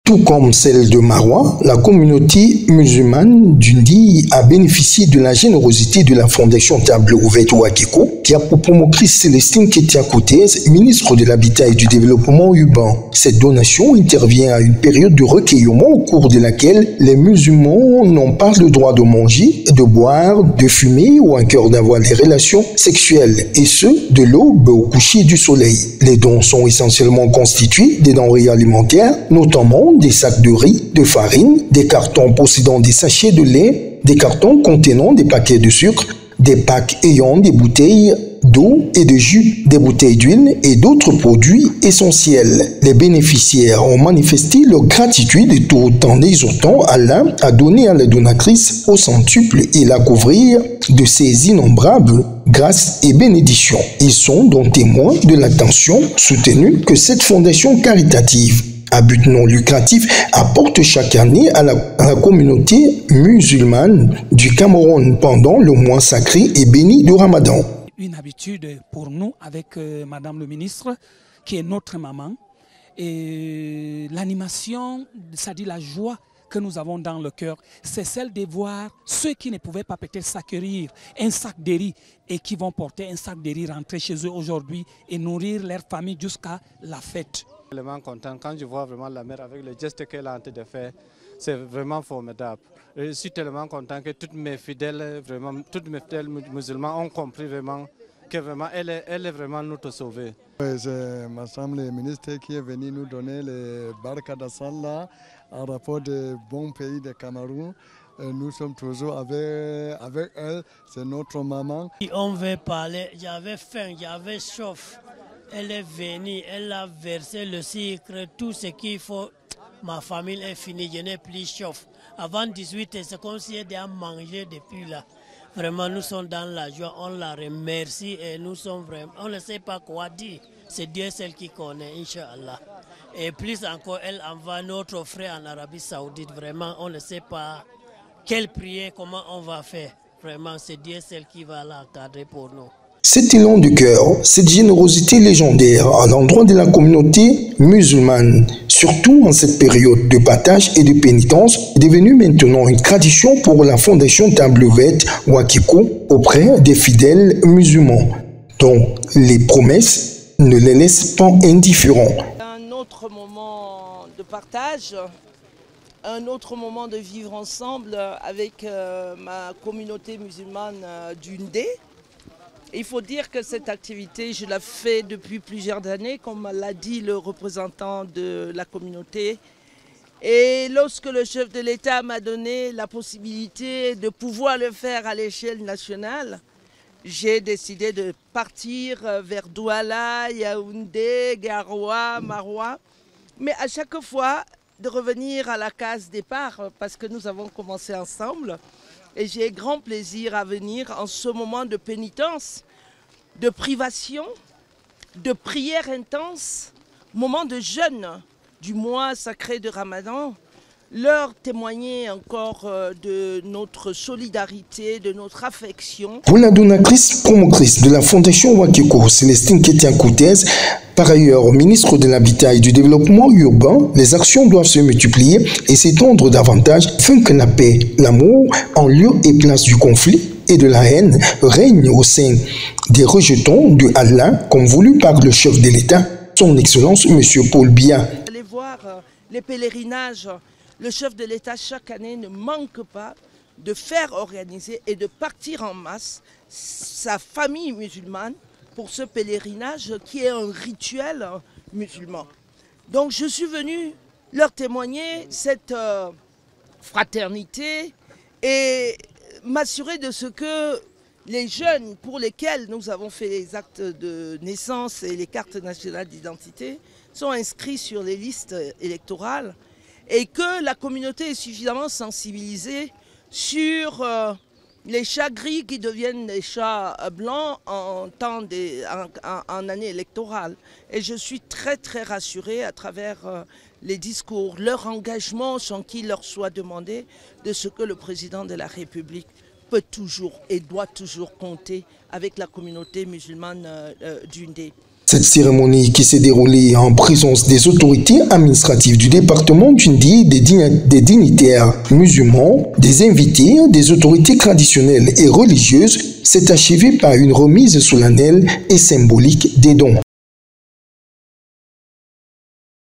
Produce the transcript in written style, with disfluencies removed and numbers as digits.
Tout comme celle de Maroua, la communauté musulmane d'Undi a bénéficié de la générosité de la Fondation Table Ouverte Ouakiko, qui a pour promotrice Célestine Ketia-Koutez, ministre de l'Habitat et du Développement urbain. Cette donation intervient à une période de recueillement au cours de laquelle les musulmans n'ont pas le droit de manger, de boire, de fumer ou encore d'avoir des relations sexuelles, et ce, de l'aube au coucher du soleil. Les dons sont essentiellement constitués des denrées alimentaires, notamment des sacs de riz, de farine, des cartons possédant des sachets de lait, des cartons contenant des paquets de sucre, des packs ayant des bouteilles d'eau et de jus, des bouteilles d'huile et d'autres produits essentiels. Les bénéficiaires ont manifesté leur gratitude tout en exhortant Allah à donner à la donatrice au centuple et la couvrir de ses innombrables grâces et bénédictions. Ils sont donc témoins de l'attention soutenue que cette fondation caritative à but non lucratif apporte chaque année à la communauté musulmane du Cameroun pendant le mois sacré et béni du Ramadan. Une habitude pour nous avec Madame le ministre, qui est notre maman, et l'animation, c'est-à-dire la joie que nous avons dans le cœur, c'est celle de voir ceux qui ne pouvaient pas peut-être s'acquérir un sac de riz et qui vont porter un sac de riz rentrer chez eux aujourd'hui et nourrir leur famille jusqu'à la fête. Je suis tellement content quand je vois vraiment la mère avec le geste qu'elle a en train de faire. C'est vraiment formidable. Je suis tellement content que toutes mes fidèles musulmans ont compris vraiment que vraiment elle est vraiment notre sauvée. C'est ma femme, le ministre, qui est venu nous donner les barka d'Assallah en rapport du bon pays de Cameroun. Nous sommes toujours avec elle, c'est notre maman. On veut parler, j'avais faim, j'avais chauffe. Elle est venue, elle a versé le sucre, tout ce qu'il faut. Ma famille est finie, je n'ai plus chauffe. Avant 18h, c'est comme si elle a mangé depuis là. Vraiment, nous sommes dans la joie, on la remercie et nous sommes vraiment, on ne sait pas quoi dire. C'est Dieu seul qui connaît, Inch'Allah. Et plus encore, elle envoie notre frère en Arabie Saoudite. Vraiment, on ne sait pas quelle prière, comment on va faire. Vraiment, c'est Dieu seul qui va l'encadrer pour nous. Cet élan du cœur, cette générosité légendaire à l'endroit de la communauté musulmane, surtout en cette période de partage et de pénitence, est devenue maintenant une tradition pour la Fondation Table Ouverte Ouakiko auprès des fidèles musulmans, dont les promesses ne les laissent pas indifférents. Un autre moment de partage, un autre moment de vivre ensemble avec ma communauté musulmane d'Undé. Il faut dire que cette activité, je la fais depuis plusieurs années, comme l'a dit le représentant de la communauté. Et lorsque le chef de l'État m'a donné la possibilité de pouvoir le faire à l'échelle nationale, j'ai décidé de partir vers Douala, Yaoundé, Garoua, Maroua. Mais à chaque fois, de revenir à la case départ, parce que nous avons commencé ensemble. Et j'ai grand plaisir à venir en ce moment de pénitence, de privation, de prière intense, moment de jeûne du mois sacré de Ramadan, leur témoigner encore de notre solidarité, de notre affection. Pour la donatrice promotrice de la Fondation Ouakiko, Célestine Ketia-Koutez, par ailleurs ministre de l'Habitat et du Développement urbain, les actions doivent se multiplier et s'étendre davantage afin que la paix, l'amour, en lieu et place du conflit et de la haine, règne au sein des rejetons de Allah, comme voulu par le chef de l'État, son Excellence M. Paul Biya. Allez voir les pèlerinages. Le chef de l'État, chaque année, ne manque pas de faire organiser et de partir en masse sa famille musulmane pour ce pèlerinage qui est un rituel musulman. Donc je suis venu leur témoigner cette fraternité et m'assurer de ce que les jeunes pour lesquels nous avons fait les actes de naissance et les cartes nationales d'identité sont inscrits sur les listes électorales et que la communauté est suffisamment sensibilisée sur les chats gris qui deviennent des chats blancs en année électorale. Et je suis très très rassurée à travers les discours, leur engagement sans qu'il leur soit demandé de ce que le président de la République peut toujours et doit toujours compter avec la communauté musulmane d'Undé. Cette cérémonie qui s'est déroulée en présence des autorités administratives du département d'Undi, des dignitaires musulmans, des invités, des autorités traditionnelles et religieuses, s'est achevée par une remise solennelle et symbolique des dons.